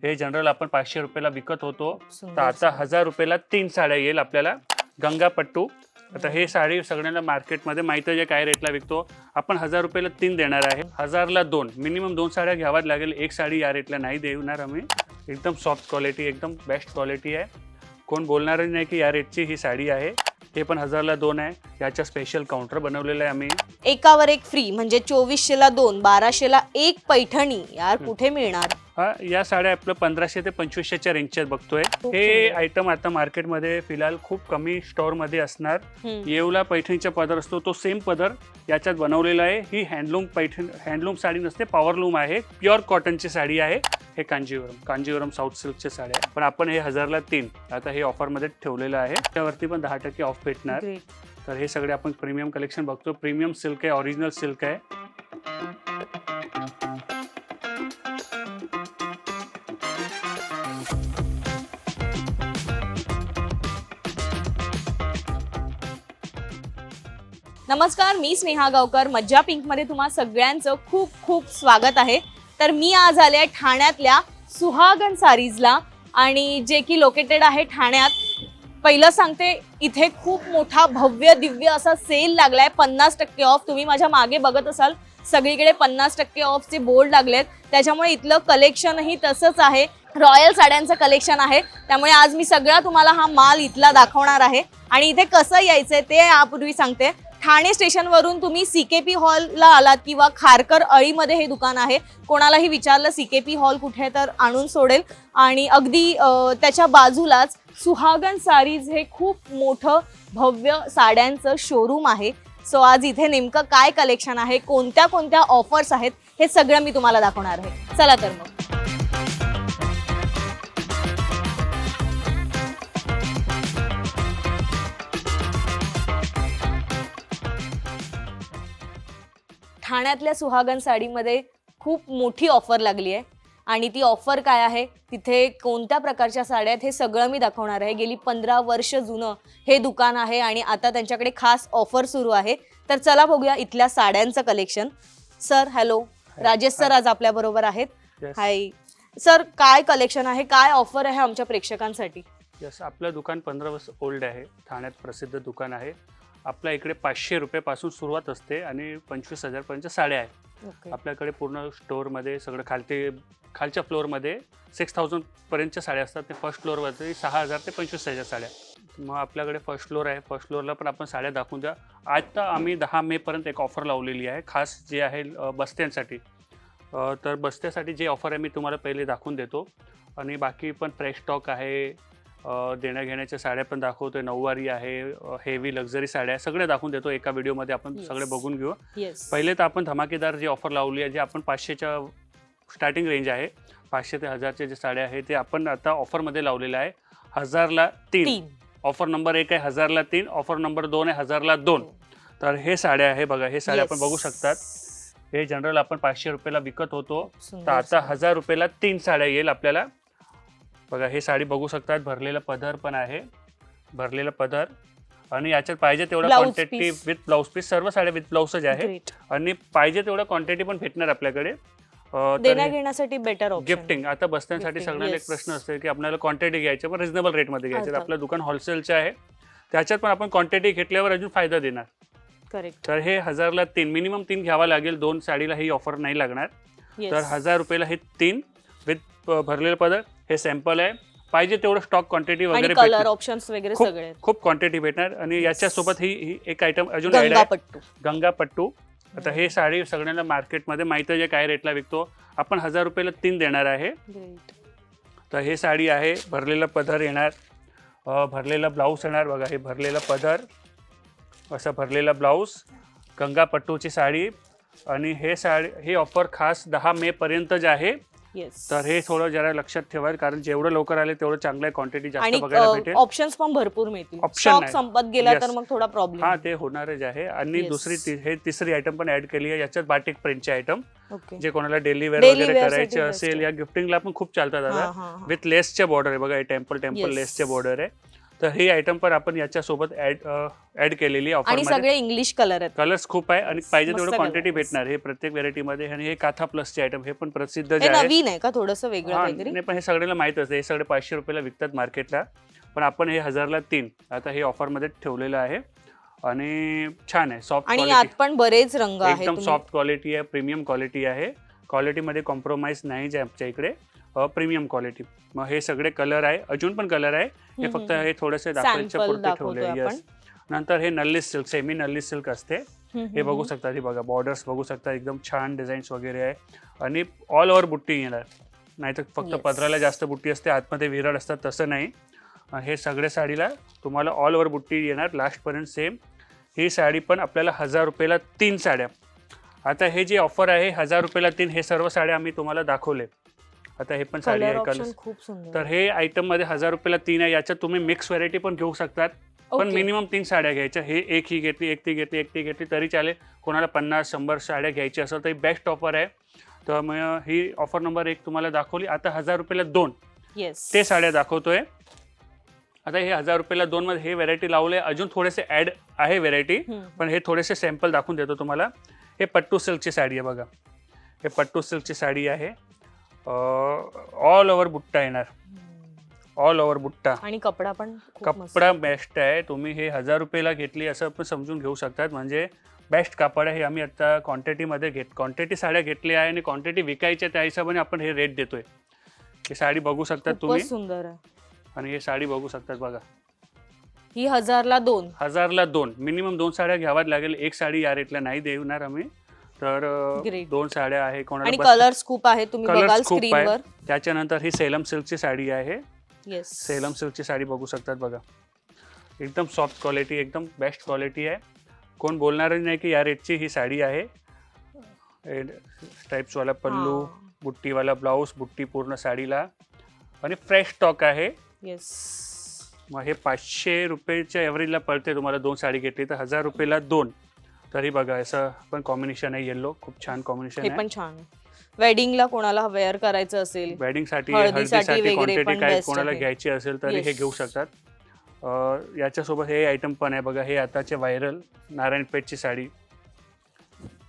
हे जनरल आपण 500 रुपयाला विकत होतो, तर आता 1000 रुपयाला 3 साड्या येईल आपल्याला. गंगापट्टू. आता हे साडी सगळ्यांना मार्केटमध्ये माहिती आहे काय रेटला विकतो. आपण 1000 रुपयाला 3 देणार आहे. 1000ला 2, मिनिमम 2 साड्या घ्याव्याच लागेल. एक साडी या रेटला नाही देणार आम्ही. एकदम सॉफ्ट क्वालिटी, एकदम बेस्ट क्वालिटी आहे. कोण बोलणारच नाही की या रेटची ही साडी आहे. हे पण 1000ला 2 आहे. याचा स्पेशल काउंटर बनवलेला आहे आम्ही. एकावर एक फ्री म्हणजे 2400ला 2, 1200ला 1 पैठणी. यार कुठे मिळणार? हा, या साड्या आपलं 1500 ते 2500च्या रेंजच्या बघतोय. हे आयटम आता मार्केटमध्ये फिलहाल खूप कमी स्टोअर मध्ये असणार. येवला पैठणीचा पदर असतो तो सेम पदर याच्यात बनवलेला आहे. ही हँडलूम साडी नसते, पॉवरलूम आहे. प्युअर कॉटनची साडी आहे. हे कांजीवरम साऊथ सिल्कच्या साड्या आहे. पण आपण हे 1000ला 3 आता हे ऑफर मध्ये ठेवलेलं आहे. त्यावरती पण 10% ऑफ भेटणार. तर हे सगळे आपण प्रीमियम कलेक्शन बघतो. प्रीमियम सिल्क आहे, ओरिजिनल सिल्क आहे. नमस्कार, मी स्नेहा गावकर. मज्जा पिंक मध्ये तुम्हा सगळ्यांचं खूप खूप स्वागत आहे. तर मी आज आले आहे ठाण्यातल्या सुहागन सारीजला, आणि जे की लोकेटेड आहे ठाण्यात. पहिलं सांगते, इथे खूप मोठा भव्य दिव्य असा सेल लागलाय. 50% ऑफ. तुम्ही माझ्या मागे बघत असाल सगळीकडे 50% ऑफचे बोर्ड लागलेत. त्याच्यामुळे इथलं कलेक्शनही तसंच आहे. रॉयल साड्यांचं कलेक्शन आहे. त्यामुळे आज मी सगळा तुम्हाला हा माल इथला दाखवणार आहे. आणि इथे कसं यायचंय ते यापूर्वी सांगते. ठाणे स्टेशनवरून तुम्ही CKP हॉलला आलात किंवा खारकर अळीमध्ये हे दुकान आहे. कोणालाही विचारलं CKP हॉल कुठे, तर आणून सोडेल. आणि अगदी त्याच्या बाजूलाच सुहागन सारीज हे खूप मोठं भव्य साड्यांचं शोरूम आहे. सो आज इथे नेमकं काय कलेक्शन आहे, कोणत्या कोणत्या ऑफर्स आहेत, हे सगळं मी तुम्हाला दाखवणार आहे. चला तर मग. ठाण्यातल्या सुहागन साडीमध्ये खूप मोठी ऑफर लागली आहे. आणि ती ऑफर काय आहे, तिथे कोणत्या प्रकारच्या साड्या आहेत, हे सगळं मी दाखवणार आहे. गेली 15 वर्ष जुनं हे दुकान आहे आणि आता त्यांच्याकडे खास ऑफर सुरू आहे. तर चला बघूया इथल्या साड्यांचं collection. Sir hello, Rajesh sir आज आपल्या बरोबर आहेत. हाय सर, काय कलेक्शन आहे, काय ऑफर आहे आमच्या प्रेक्षकांसाठी? यस, आपलं दुकान 15 वर्ष ओल्ड आहे. ठाण्यात प्रसिद्ध दुकान आहे. आपल्या इकडे 500 रुपयापासून सुरुवात असते आणि 25,000 पर्यंत साड्या आहेत. आपल्याकडे पूर्ण स्टोअरमध्ये सगळं खालच्या फ्लोअरमध्ये 6000 पर्यंतच्या साड्या असतात. ते फर्स्ट फ्लोअरवरती 6000 ते 25,000 साड्या. मग आपल्याकडे फर्स्ट फ्लोअर आहे. फर्स्ट फ्लोअरला पण आपण साड्या दाखवून द्या. आता आम्ही 10 मे पर्यंत एक ऑफर लावलेली आहे खास, जे आहे बस्त्यांसाठी. तर बस्त्यासाठी जे ऑफर आहे मी तुम्हाला पहिले दाखवून देतो. आणि बाकी पण फ्रेश स्टॉक आहे. देण्या घेण्याच्या साड्या पण दाखवतोय. नऊवारी आहे, हेवी लक्झरी साड्या सगळ्या दाखवून देतो. एका व्हिडिओमध्ये आपण सगळे बघून घेऊ. पहिले तर आपण धमाकेदार जी ऑफर लावली आहे, जे आपण 500च्या स्टार्टिंग रेंज आहे, 500 ते 1000च्या जे साड्या आहे ते आपण आता ऑफरमध्ये लावलेल्या आहे. 1000ला 3. ऑफर नंबर 1 आहे 1000ला 3. ऑफर नंबर 2 आहे 1000ला 2. तर हे साड्या आहे बघा. हे साड्या आपण बघू शकतात. हे जनरल आपण 500 रुपयाला विकत होतो, तर आता 1000 रुपयाला 3 साड्या येईल आपल्याला. बघा, हे साडी बघू शकतात. भरलेला पदर पण आहे. भरलेला पदर आणि याच्यात पाहिजे तेवढा क्वांटिटी विथ ब्लाऊज पीस. सर्व साड्या विथ ब्लाऊजच आहे. आणि पाहिजे तेवढा क्वांटिटी पण भेटणार आपल्याकडे. देण्या घेण्यासाठी बेटर ऑप्शन. गिफ्टिंग. आता बस्त्यांसाठी सगळ्यांना एक प्रश्न असतो की आपल्याला क्वांटिटी घ्यायची पण रिजनेबल रेटमध्ये घ्यायचे. आपलं दुकान होलसेलचं आहे, त्याच्यात पण आपण क्वांटिटी घेतल्यावर अजून फायदा देणार. करेक्ट. तर हे 1000ला 3, मिनिमम 3 घ्यावा लागेल. 2 साडीला ही ऑफर नाही लागणार. तर 1000 रुपयाला हे 3 विथ भरलेलं पदर. हे सॅम्पल आहे. पाहिजे तेवढं स्टॉक क्वांटिटी वगैरे कलर ऑप्शन्स वगैरे सगळे खूप क्वांटिटी भेटणार. आणि याच्यासोबत ही एक आयटम अजून गंगापट्टू. आता हे साडी सगळ्यांना मार्केटमध्ये माहिती आहे काय रेटला विकतो. आपण 1000 रुपयाला 3 देणार आहे. तर हे साडी आहे. भरलेला पदर येणार, भरलेला ब्लाऊज येणार. बघा, हे भरलेला पदर, असा भरलेला ब्लाऊज, गंगापट्टूची साडी. आणि हे ऑफर खास 10 मे पर्यंतच आहे. तर हे थोडं जरा लक्षात ठेवा, कारण जेवढं लवकर आले तेवढं चांगलं आहे. क्वांटिटी जास्त बघायला भेटेल. ऑप्शन्स पण भरपूर मिळतील. स्टॉक संपत गेला तर मग थोडा प्रॉब्लेम. हा, ते होणारच आहे. आणि तिसरी आयटम पण ऍड केली आहे याच्यात, बाटिक प्रिंटचे आयटम, जे कोणाला डेली वेअर वगैरे करायचे असेल या गिफ्टिंगला पण खूप चालतात. आता विथ लेसच्या बॉर्डर आहे बघा. हे टेम्पल लेसच्या बॉर्डर आहे. तर ही आयटम पण आपण याच्यासोबत ऍड केलेली ऑफर आणि मध्ये. सगळे इंग्लिश कलर आहेत. कलर्स खूप आहे आणि पाहिजे मस्त तेवढं क्वांटिटी colours. भेटणार हे प्रत्येक व्हेरायटी मध्ये. आणि हे काथा प्लसचे आयटम हे पण प्रसिद्ध हे जे आहे. नवीन आहे का थोडंसं वेगळं हा, काहीतरी? नाही पण हे सगळ्यांना माहित असतं, हे सगळे 500 रुपयाला विकतात मार्केटला, पण आपण हे 1000ला 3 आता हे ऑफर मध्ये ठेवलेलं आहे. आणि छान आहे, सॉफ्ट आणि यात क्वालिटी, पण बरेच रंग आहेत. एकदम सॉफ्ट क्वालिटी आहे, प्रीमियम क्वालिटी आहे. क्वालिटीमध्ये कॉम्प्रोमाइज नाही जे आमच्या इकडे, प्रीमियम क्वालिटी. मग हे सगळे कलर आहे, अजून पण कलर आहे. हे फक्त हे थोडेसे दाखवायच्या Sample पुरते दाखवतोय ठेवले. आपण. यस. नंतर हे नल्ली सिल्क, सेमी नल्ली सिल्क असते. हे बघू शकता, हे बघा बॉर्डर्स बघू शकता, एकदम छान डिझाईन्स वगैरे आहे. आणि ऑल ओव्हर बुट्टी येणार, नाहीतर फक्त Yes. पदराला जास्त बुट्टी असते, आतमध्ये विरळ असतात, तसं नाही. हे सगळे साडीला तुम्हाला ऑल ओव्हर बुट्टी येणार लास्टपर्यंत सेम. ही साडी पण आपल्याला 1000 रुपयाला 3 साड्या. आता हे जे ऑफर आहे 1000 रुपयाला 3, हे सर्व साड्या आम्ही तुम्हाला दाखवले. आता हे पण साडी कलर आहे, ऑप्शन कलर. खूप सुंदर. तर हे आयटम मध्ये 1000 रुपयाला 3 आहे. याच्यात तुम्ही मिक्स व्हरायटी पण घेऊ शकतात, पण Okay. मिनिमम 3 साड्या घ्यायच्या. हे एक ही घेतली, एक ती घेतली, एक ती घेतली तरी चालेल. कोणाला 50-100 साड्या घ्यायची असेल तर ही बेस्ट ऑफर आहे. तर मग ही ऑफर नंबर 1 तुम्हाला दाखवली. आता 1000 रुपयाला 2 येस ते साड्या दाखवतोय. आता हे 1000 रुपयाला 2 मध्ये हे व्हेरायटी लावले, अजून थोडेसे ऍड आहे व्हेरायटी, पण हे थोडेसे सॅम्पल दाखवून देतो तुम्हाला. हे पट्टू सिल्कची साडी आहे बघा, हे पट्टू सिल्कची साडी आहे. ऑल ओव्हर बुट्टा येणार, ऑल ओव्हर बुट्टा. आणि कपडा पण खूप मस्त. कपडा बेस्ट आहे. तुम्ही हे 1000 रुपयाला घेतली असं पण समजून घेऊ शकतात, म्हणजे बेस्ट कापड आहे. हे आम्ही आता क्वांटिटीमध्ये क्वांटिटी साड्या घेतल्या आहे आणि क्वांटिटी विकायच्या त्या हिशोबाने आपण हे रेट देतोय. ही साडी बघू शकतात तुम्ही, खूपच सुंदर आहे. आणि हे साडी बघू शकतात बघा. ही 1000ला 2. 1000ला 2, मिनिमम 2 साड्या घ्याव्याच लागेल. एक साडी या रेटला नाही देणार आम्ही. तर Great. 2 साड्या आहे. आणि कोणाला कलर्स खूप आहेत, तुम्ही Colours बघाल खूप स्क्रीनवर. आहेत. त्याच्यानंतर ही सेलम सिल्कची साडी आहे. येस सेलम सिल्कची साडी बघू शकतात बघा, एकदम सॉफ्ट क्वालिटी, एकदम बेस्ट क्वालिटी आहे. कोण बोलणारच नाही की या रेटची ही साडी आहे. स्ट्राइप्सवाला पल्लू, बुट्टीवाला ब्लाऊज, बुट्टी पूर्ण साडीला, आणि फ्रेश स्टॉक आहे. येस मग हे 500 रुपयाच्या एव्हरेजला पडते तुम्हाला 2 साडी घेतली तर. 1000 रुपयाला 2. तरी बघा असं पण कॉम्बिनेशन आहे, येल्लो खूप छान कॉम्बिनेशन हे आहे. पण छान आहे. वेडिंगला कोणाला वेअर करायचं असेल, वेडिंगसाठी, हळदीसाठी हळदीसाठी वगैरे क्वांटिटी पण काय best कोणाला आहे. घ्यायची असेल तरी हे Yes. घेऊ शकतात. याच्यासोबत हे आयटम पण आहे बघा. हे आताचे व्हायरल नारायणपेठची साडी,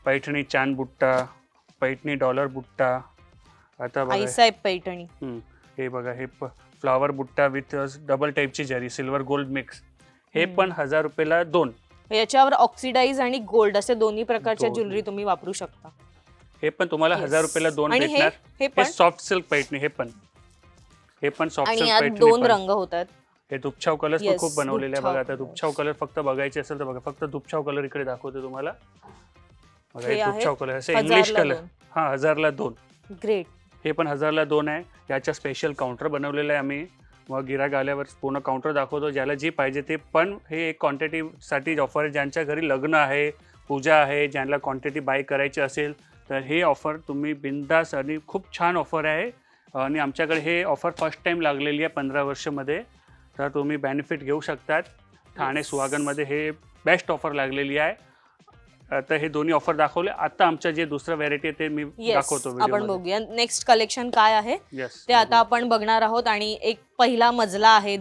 पैठणी चांद बुट्टा, पैठणी डॉलर बुट्टा. आता बघा आईसाहेब पैठणी. हे बघा, हे फ्लावर बुट्टा विथ डबल टाईपची जरी, सिल्वर गोल्ड मिक्स. हे पण 1000 रुपयाला 2. याच्यावर ऑक्सिडाइज आणि गोल्ड असे दोन्ही प्रकारच्या दोन. ज्वेलरी तुम्ही वापरू शकता. हे पण तुम्हाला Yes. 1000 रुपयाला 2 आणि भेटणार. हे हे पण सॉफ्ट सिल्क पैठणी, हे पण सॉफ्ट आणि सिल्क यात पैठणी 2 पण. रंग होतात. हे दुपछाव कलर पण Yes, खूप बनवलेले आहे बघा. आता दुपछाव दुपछाव कलर फक्त बघायचे असेल तर बघा, फक्त दुपछाव कलर इकडे दाखवते तुम्हाला बघा. हे हे आहे दुपछाव कलर असे 1000ला इंग्लिश कलर. 2. हा, 1000ला 2. ग्रेट. हे पण 1000ला 2 आहे. याच्या स्पेशल काउंटर बनवलेलं आहे आम्ही. मग गिराक आल्यावर पूर्ण काउंटर दाखवतो, ज्याला जी पाहिजे ते. पण हे एक क्वांटिटीसाठी ऑफर आहे. ज्यांच्या घरी लग्न आहे, पूजा आहे, ज्यांना क्वांटिटी बाय करायची असेल तर हे ऑफर तुम्ही बिंदास, आणि खूप छान ऑफर आहे. आणि आमच्याकडे हे ऑफर फर्स्ट टाईम लागलेली आहे 15 वर्षामध्ये, तर तुम्ही बेनिफिट घेऊ शकतात. ठाणे सुहागनमध्ये हे बेस्ट ऑफर लागलेली आहे. आता हे दोन्ही ऑफर दाखवले. आता आमचं जे दुसरं व्हेरायटी आहे ते मी येस दाखवतो आपण व्हिडिओमध्ये. बघूया नेक्स्ट कलेक्शन काय आहे येस, ते आता आपण बघणार आहोत. आणि एक पहिला मजला आहे,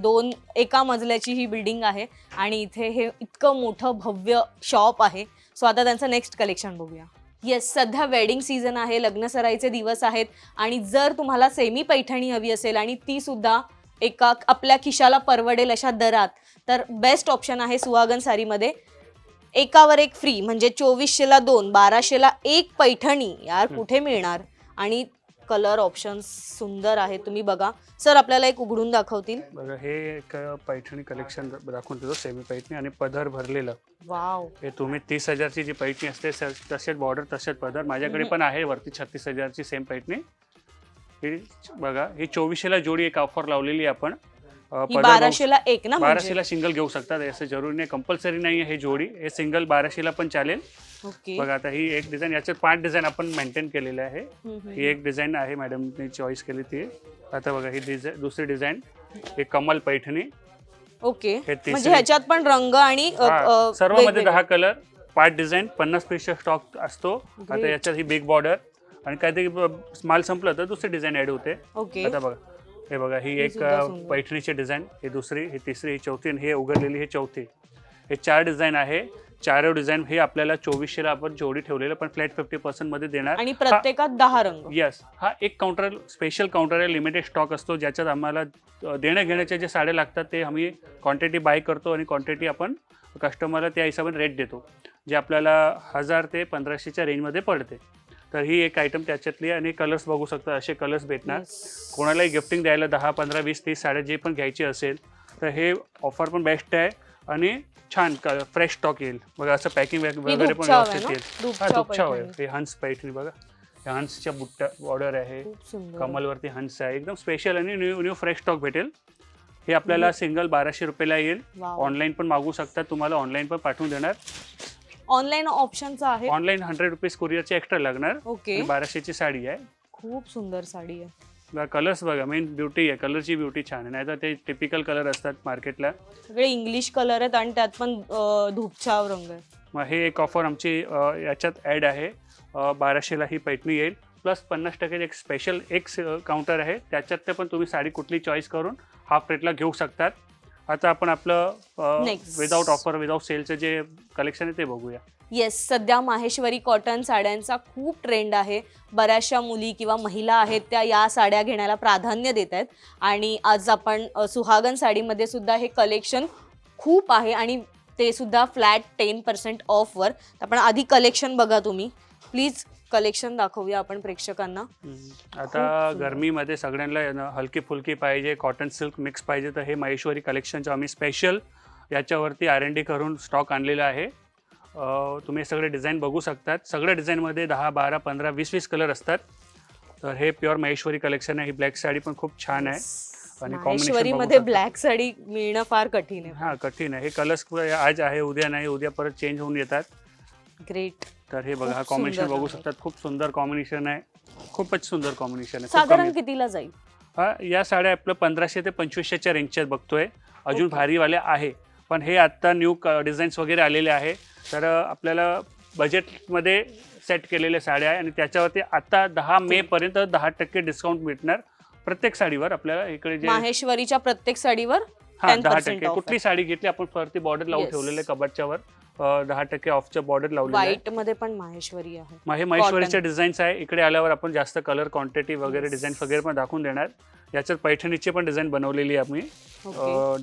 एका मजल्याची ही बिल्डिंग आहे, आणि इथे हे इतकं मोठं भव्य शॉप आहे. सो आता त्यांचं नेक्स्ट कलेक्शन बघूया. येस, सध्या वेडिंग सीझन आहे, लग्नसराईचे दिवस आहेत, आणि जर तुम्हाला सेमी पैठणी हवी असेल आणि ती सुद्धा एका आपल्या खिशाला परवडेल अशा दरात, तर बेस्ट ऑप्शन आहे सुहागन सारीमध्ये. एकावर एक फ्री, म्हणजे 2400ला 2, 1200ला 1 पैठणी. यार कुठे मिळणार. आणि कलर ऑप्शन्स सुंदर आहे, तुम्ही बघा. सर आपल्याला एक उघडून दाखवतील बघा. हे एक पैठणी कलेक्शन दाखवून देतो, सेमी पैठणी आणि पदर भरलेलं. वाव. हे तुम्ही 30,000ची जी पैठणी असते तसेच बॉर्डर, तसेच पदर. माझ्याकडे पण आहे वरती 36,000ची सेम पैठणी. ही बघा, ही 2400ला जोडी एक ऑफर लावलेली आहे आपण. ही 1200ला 1 ना, म्हणजे 1200ला सिंगल घेऊ शकतात, असं जरुरी नाही, कंपल्सरी नाही आहे हे जोडी. हे सिंगल 1200ला पण चालेल. ओके. बघा, आता ही एक डिझाईन, याच्यात 5 डिझाईन आपण मेंटेन केलेले आहे. ही एक डिझाईन आहे, मॅडमने चॉईस केली ती. आता बघा, ही दुसरी डिझाईन, हे कमल पैठणी. ओके, हे तिसरी. म्हणजे ह्याच्यात पण रंग आणि सर्व मध्ये 10 कलर, 5 डिझाईन, 50 पीसचा स्टॉक असतो. आता याच्यात ही बिग बॉर्डर, आणि काहीतरी माल संपलं तर दुसरी डिझाईन ऍड होते. ओके. आता बघा, हे बघा, ही एक सुद्धा सुंदर. पैठणीची डिझाईन, ही दुसरी, ही तिसरी, ही चौथी आणि हे उघडलेली हे चौथी. हे 4 डिझाईन आहे. 4 डिझाईन हे आपल्याला 2400 ला आपण जोडी ठेवलेलं, पण फ्लॅट 50% मध्ये देणार. आणि प्रत्येकात 10 रंग. येस, हा एक काउंटर, स्पेशल काउंटर आहे, लिमिटेड स्टॉक असतो, ज्याच्यात आम्हाला देण्या घेण्याच्या जे साड्या लागतात ते आम्ही क्वांटिटी बाय करतो आणि क्वांटिटी आपण कस्टमरला त्या हिशोबाने रेट देतो, जे आपल्याला 1000 ते 1500च्या रेंजमध्ये पडते. तर ही एक आयटम त्याच्यातली आहे. आणि कलर्स बघू शकता, असे कलर्स भेटणार. कोणालाही गिफ्टिंग द्यायला 10, 15, 20, 30 साड्या जे पण घ्यायची असेल तर हे ऑफर पण बेस्ट आहे आणि छान फ्रेश स्टॉक येईल. बघा, असं पॅकिंग वगैरे पण व्यवस्थित येईल. हा, दुपछाव आहे. हे हंस पैठणी बघा, हे हंसच्या बुट्टा बॉर्डर आहे, कमलवरती हंस आहे, एकदम स्पेशल आणि न्यू फ्रेश स्टॉक भेटेल. हे आपल्याला सिंगल 1200 रुपयाला येईल. ऑनलाईन पण मागवू शकता, तुम्हाला ऑनलाईन पण पाठवून देणार. ऑनलाईन ऑप्शनचा आहे. ऑनलाईन 100 रुपीज कुरिअरचे एक्स्ट्रा लागणार. ओके. 1200ची साडी आहे. खूप सुंदर साडी आहे. कलर्स बघा, मेन ब्युटी आहे, कलरची ब्युटी छान आहे. नाही तर ते टिपिकल कलर असतात मार्केटला. सगळे इंग्लिश कलर आहेत आणि त्यात पण धूपछाव रंग आहे. मग हे एक ऑफर आमची याच्यात ॲड आहे. 1200ला ही पैठणी येईल, प्लस 50% एक स्पेशल एक काउंटर आहे, त्याच्यात ते पण तुम्ही साडी कुठली चॉईस करून हाफ रेटला घेऊ शकतात. आता आपण आपलं विदाऊट ऑफर, विदाऊट सेलचं जे कलेक्शन आहे ते बघूया. येस, सध्या माहेश्वरी कॉटन साड्यांचा खूप ट्रेंड आहे. बऱ्याचशा मुली किंवा महिला आहेत त्या या साड्या घेण्याला प्राधान्य देत आहेत. आणि आज आपण सुहागन साडीमध्ये सुद्धा हे कलेक्शन खूप आहे आणि ते सुद्धा फ्लॅट 10% ऑफवर. आपण आधी कलेक्शन बघा, तुम्ही प्लीज कलेक्शन दाखवूया आपण प्रेक्षकांना. आता गरमीमध्ये सगळ्यांना हलकी फुलकी पाहिजे, कॉटन सिल्क मिक्स पाहिजे, तर हे माहेश्वरी कलेक्शनचं आम्ही स्पेशल याच्यावरती R&D करून स्टॉक आणलेला आहे. तुम्ही सगळे डिझाईन बघू शकतात. सगळ्या डिझाईनमध्ये 10, 12, 15, 20 कलर असतात. तर हे प्युअर माहेश्वरी कलेक्शन आहे. ही ब्लॅक साडी पण खूप छान आहे आणि माहेश्वरीमध्ये ब्लॅक साडी मिळणं फार कठीण आहे. हां, कठीण आहे. हे कलर्स आज आहे, उद्या नाही, उद्या परत चेंज होऊन येतात. ग्रेट. तर हे बघा, हा कॉम्बिनेशन बघू शकतात, खूप सुंदर कॉम्बिनेशन आहे, खूपच सुंदर कॉम्बिनेशन आहे. साधारण कितीला जाईल? हा, या साड्या आपलं 1500 ते 2500च्या रेंजच्या बघतोय. अजून भारीवाल्या आहे, पण हे आत्ता न्यू डिझाईन्स वगैरे आलेले आहे, तर आपल्याला बजेटमध्ये सेट केलेल्या साड्या आहे. आणि त्याच्यावरती आता 10 मे पर्यंत 10% डिस्काउंट भेटणार प्रत्येक साडीवर. आपल्याला इकडे जे माहेश्वरीच्या प्रत्येक साडीवर 10% कुठली साडी घेतली आपण वरती बॉर्डर लावून ठेवलेले कबडच्या वर 10% ऑफच्या बॉर्डर लावलेले आहे. व्हाईट मध्ये पण माहेश्वरी आहे. हे माहेश्वरीचे डिझाईन्स आहे. इकडे आल्यावर आपण जास्त कलर क्वांटिटी वगैरे डिझाईन्स वगैरे पण दाखवून देणार. याच्यात पैठणीचे पण डिझाईन बनवलेली आहे आम्ही.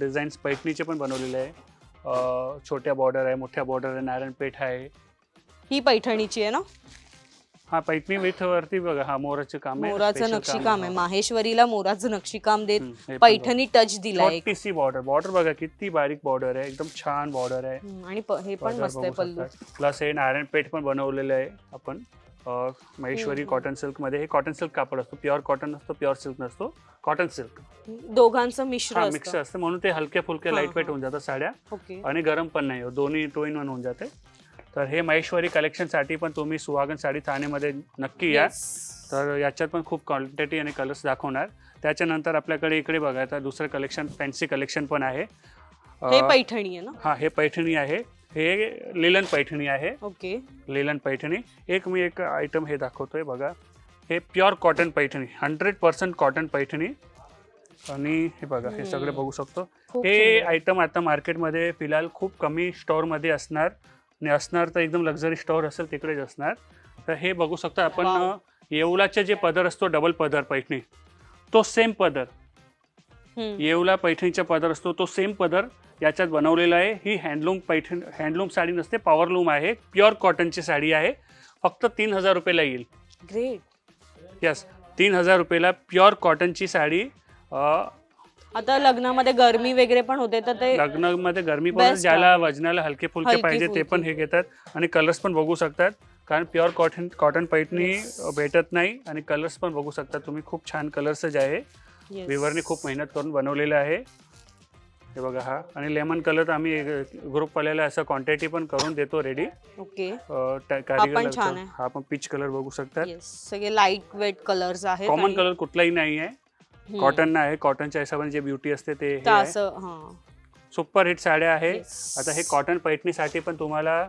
डिझाईन्स पैठणीचे पण बनवलेले आहे. छोट्या बॉर्डर आहे, मोठ्या बॉर्डर आहे, नारायणपेठ आहे. ही पैठणीची आहे ना? हा, पैठणी विथ वरती बघा, हा मोराचं काम आहे, मोराचं नक्षीकाम आहे. माहेश्वरीला मोराचं नक्षीकाम देत पैठणी टच दिलाय. छोटीशी बॉर्डर बघा, किती बारीक बॉर्डर आहे, एकदम छान बॉर्डर आहे. आणि हे पण मस्त आहे पल्लू. प्लस हे नारायणपेठ पण बनवलेलं आहे आपण महेश्वरी कॉटन सिल्क मध्ये. हे कॉटन सिल्क कापड असतो, प्युअर कॉटन नसतो, प्युअर सिल्क नसतो, कॉटन सिल्क दोघांचं मिश्र मिक्स असतं, म्हणून ते हलके फुलके लाईट वेट होऊन जातात साड्या आणि गरम पण नाही होत, दोन्ही 2 in 1 होऊन जाते. तर हे महेश्वरी कलेक्शनसाठी पण तुम्ही सुहागन साडी ठाण्यामध्ये नक्की या. तर याच्यात पण खूप क्वांटिटी आणि कलर्स दाखवणार. त्याच्यानंतर आपल्याकडे इकडे बघा, आता दुसरं कलेक्शन फॅन्सी कलेक्शन पण आहे. हे पैठणी आहे ना? हा, हे पैठणी आहे. हे लिलन पैठणी आहे. Okay, linen Paithani. मी एक आयटम हे दाखवतोय बघा, हे pure cotton Paithani, 100% cotton Paithani. आणि हे बघा, हे सगळे बघू शकतो. हे आयटम आता मार्केटमध्ये फिलहाल खूप कमी स्टोअरमध्ये असणार आणि असणार तर एकदम लक्झरी स्टोअर असेल तिकडेच असणार. तर हे बघू शकता आपण. येवलाचे जे पदर असतो, डबल पदर पैठणी, तो सेम पदर, येवला पैठणीचा पदर असतो तो सेम पदर याच्यात बनवलेला आहे. ही हँडलूम साडी नसते, पॉवरलूम आहे. प्युअर कॉटनची साडी आहे. फक्त 3000 रुपयाला येईल. ग्रेट. यस, 3000 रुपयाला प्युअर कॉटनची साडी. आता लग्नामध्ये गरमी वगैरे पण होते, तर ते लग्नामध्ये गरमी पण, ज्याला वजनाला हलके फुलके पाहिजे ते पण हे घेतात. आणि कलर्स पण बघू शकतात, कारण प्युअर कॉटन पैठणी भेटत नाही. आणि कलर्स पण बघू शकतात तुम्ही, खूप छान कलर्सच आहे. विवरनी खूप मेहनत करून बनवलेलं आहे. हे बघा, हा आणि लेमन कलर तर आम्ही ग्रुपवाल्याला असं क्वांटिटी पण करून देतो रेडी. ओके, कारिगर. हा पण पीच कलर बघू शकतात. सगळे लाईट वेट कलर्स आहेत. कॉमन कलर कुठलाही नाही आहे, कॉटन आहे. कॉटनच्या हिशोबाने जे ब्युटी असते ते सुपर हिट साड्या आहे. Yes. आता हे कॉटन पैठणीसाठी पण तुम्हाला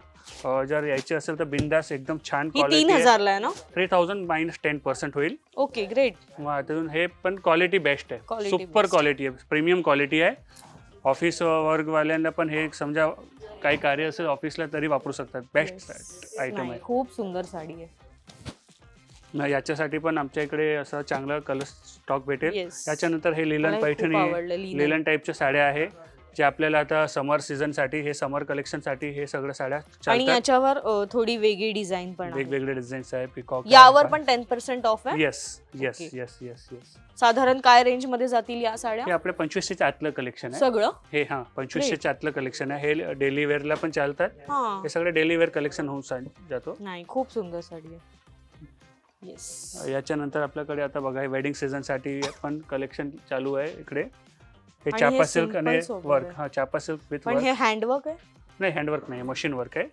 जर यायचे असेल तर बिंदास एकदम छान ही क्वालिटी 3000 ला आहे ना? 3000 मायनस 10% होईल. Okay great. मग अजून हे पण क्वालिटी बेस्ट आहे. Quality super best. क्वालिटी आहे, प्रीमियम क्वालिटी आहे. ऑफिस वर्कवाल्यांना पण हे समजा काही कार्य असेल ऑफिसला तरी वापरू शकतात. बेस्ट आयटम आहे. खूप सुंदर साडी आहे. याच्यासाठी पण आमच्या इकडे असं चांगलं कलर स्टॉक भेटेल. Yes. त्याच्यानंतर हे लिलन मला खूप पैठणी आवडलं लिनन. लिलन टाईपच्या साड्या आहे जे आपल्याला आता समर सीझनसाठी हे समर कलेक्शनसाठी हे सगळ्या साड्या आणि चालतात. याच्यावर थोडी वेगळी डिझाईन पण आहे. वेगवेगळे डिझाईन्स आहे. पिकॉक यावर पण 10% ऑफ आहे. Yes yes Okay. Yes yes yes. साधारण काय रेंज मध्ये जातील या साड्या? हे आपल्या 2500च्या आतलं कलेक्शन आहे. सगळं? हे 2500च्या आतलं कलेक्शन आहे. हे डेली वेअरला पण चालतात. हा. हे सगळे डेली वेअर कलेक्शन होऊन जातो. नाही खूप सुंदर साडी आहे. येस. याच्यानंतर आपल्याकडे आता बघा हे वेडिंग सीझन साठी पण कलेक्शन चालू आहे इकडे. हे आणि चापा हे सिल्क आणि simple सोबत वर्क. आहे. हा चापा सिल्क विथ पण वर्क. हे हँडवर्क आहे? नाही हँडवर्क नाही, मशीन वर्क आहे.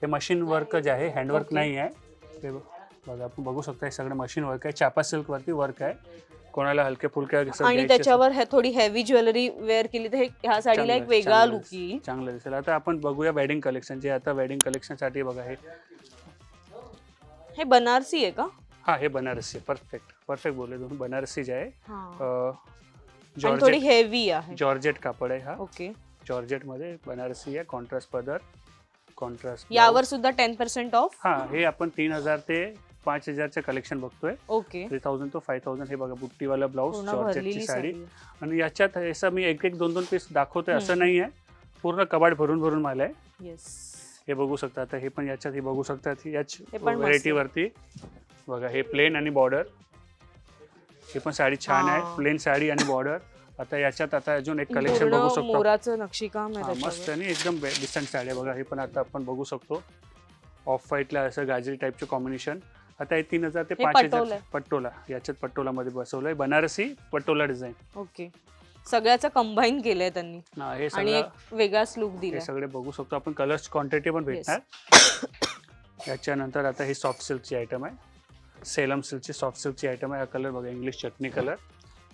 हे मशीन वर्क जे आहे हँडवर्क Okay. नाही आहे. हे बघा आपण बघू शकता हे सगळं मशीन वर्क आहे. चापा सिल्क वरती वर्क आहे. कोणाला हलके फुलके असं आणि घ्यायचे त्याच्यावर थोडी हेवी ज्वेलरी वेअर केली तर ह्या साडीला एक चांगलं- वेगळा चांगलं लुक दिसेल. येईल. चांगलं दिसेल. आता आपण बघूया वेडिंग कलेक्शन जे आता वेडिंग कलेक्शन साठी बघा हे बनारसी आहे का? हा हे बनारसी परफेक्ट बोलले तुम्ही. बनारसी जे आहे हा. आणि थोडी जॉर्जेट हेवी आहे. जॉर्जेट कापड आहे. हा ओके. जॉर्जेट मध्ये बनारसी आहे. कॉन्ट्रास्ट पदर, कॉन्ट्रास्ट यावर सुद्धा 10% ऑफ. हा हे आपण 3000 ते 5000चे कलेक्शन बघतोय. ओके. 3000 to 5000 हे बघा बुट्टीवाला ब्लाऊज, पूर्ण जॉर्जेटची भरलेली साडी. साडी आहे. आणि याच्यात असं मी एक एक दोन पीस दाखवतोय असं नाही आहे. पूर्ण कबाड भरून माल आहे. येस. हे बघू शकता. आता हे पण याच्यात हे बघू शकता याच हे पण मस्त व्हरायटी आहे. वरती बघा हे प्लेन आणि बॉर्डर. ही पण साडी छान आहे. हा. प्लेन साडी आणि बॉर्डर. आता याच्यात आता अजून एक कलेक्शन पूर्ण बघू शकतो. मोराचं नक्षीकाम आहे हा, मस्त त्याच्यावर. आणि एकदम डिसेंट साडी आहे बघा. हे पण आता आपण बघू शकतो. ऑफ व्हाईटला असं गाजरी टाईपचं कॉम्बिनेशन. आता हे 3000 ते हे 5000 पटोला आहे. पट्टोला. याच्यात पट्टोलामध्ये बसवलंय बनारसी पट्टोला डिझाईन. ओके. सगळ्याचं कंबाईन केलंय त्यांनी हे आणि सगळं एक वेगळाच लुक हे दिलाय. सगळे बघू शकतो आपण. कलर्स क्वांटिटी पण भेटणार. याच्यानंतर आता ही सॉफ्ट सिल्कची आयटम आहे. सेलम सिल्कची सॉफ्ट सिल्कची आयटम आहे. हा कलर बघा इंग्लिश चटणी कलर.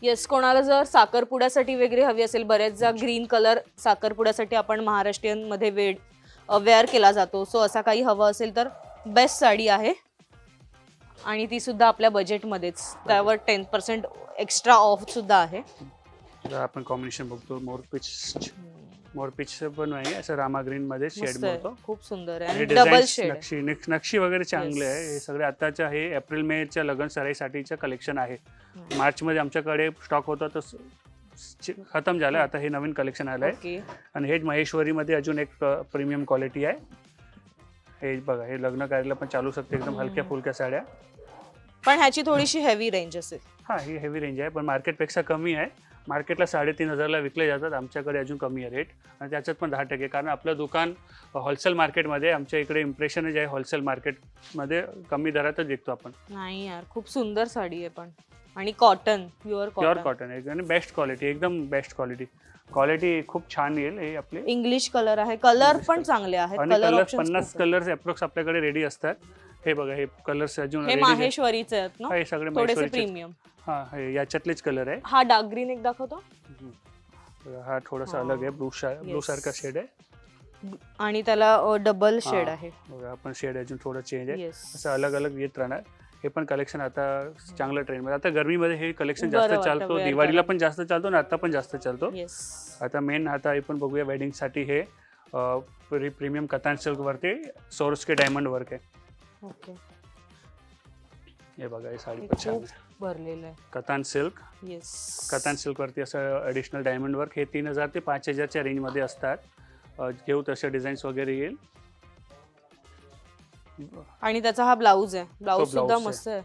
येस. कोणाला जर साखरपुड्यासाठी वगैरे हवी असेल, बऱ्याचदा ग्रीन कलर साखरपुड्यासाठी आपण महाराष्ट्रीयन मध्ये वेअर केला जातो. सो असा काही हवं असेल तर बेस्ट साडी आहे आणि ती सुद्धा आपल्या बजेटमध्येच. त्यावर 10% एक्स्ट्रा ऑफ सुद्धा आहे. आपण कॉम्बिनेशन बघतो. मोरपीच पण नाही असं रामा ग्रीन मध्ये शेड मस्त आहे. मिळतो. खूप सुंदर आहे आणि आणि डबल डिझाईन्स शेड. नक्षी वगैरे चांगले Yes. आहे. हे सगळे आताच्या हे एप्रिल मेच्या लग्न सराईसाठीचं कलेक्शन आहे. मार्च मध्ये आमच्याकडे स्टॉक होता तर खतम झालं. आता हे नवीन कलेक्शन आलंय. ओके. आणि हे महेश्वरी मध्ये अजून एक प्रीमियम क्वालिटी आहे. हे बघा हे लग्न कार्याला पण चालू शकते. एकदम हलक्या फुलक्या साड्या. पण ह्याची थोडीशी हेवी रेंज असेल. हा ही हेवी रेंज आहे पण मार्केटपेक्षा कमी आहे. मार्केटला 3500ला विकले जातात. आमच्याकडे अजून कमी आहे रेट. आणि त्याच्यात पण 10% कारण आपलं दुकान होलसेल मार्केटमध्ये. आमच्या इकडे इम्प्रेशन जे आहे होलसेल मार्केटमध्ये कमी दरातच विकतो आपण. नाही यार खूप सुंदर साडी आहे पण. आणि कॉटन प्युअर कॉटन आहे आणि बेस्ट क्वालिटी एकदम बेस्ट क्वालिटी खूप छान येईल. हे आपले इंग्लिश कलर आहे. कलर पण चांगले आहेत. आणि colour colour options 50 colours approx आपल्याकडे रेडी असतात. हे बघा हे कलर्स अजून हे ready आहे. माहेश्वरीचे आहेत ना? हे सगळे थोडेसे महेश्वरीचे. प्रीमियम. हा हे याच्यातलेच कलर आहे. हा डार्क ग्रीन एक दाखवतो. हा थोडासा अलग आहे. Blue Yes. सारखा शेड आहे. आणि त्याला डबल शेड आहे. बघा आपण शेड अजून थोडं चेंज आहे. येस. असं अलग येत राहणार. हे पण कलेक्शन आता चांगलं ट्रेंड मध्ये. आता गरमीमध्ये हे कलेक्शन बरं जास्त वाटतं चालतो. wear दिवाळीला करायला. पण जास्त चालतो आणि आता पण जास्त चालतो. येस. आता मेन आता आपण बघूया वेडिंग साठी हे प्रीमियम कतान सिल्क वरती सोरोस्के डायमंड वर्क आहे. ओके. हे बघा हे साडी हे पण छान खूप आहे. भरलेलं आहे. कतान सिल्क. येस. कतान सिल्क वरती असं ॲडिशनल डायमंड वर्क. हे 3000 ते 5000च्या रेंजमध्ये असतात. घेऊ तसे डिझाईन्स वगैरे येईल. आणि त्याचा हा ब्लाऊज आहे. ब्लाऊज blouse सुद्धा आहे. मस्त आहे.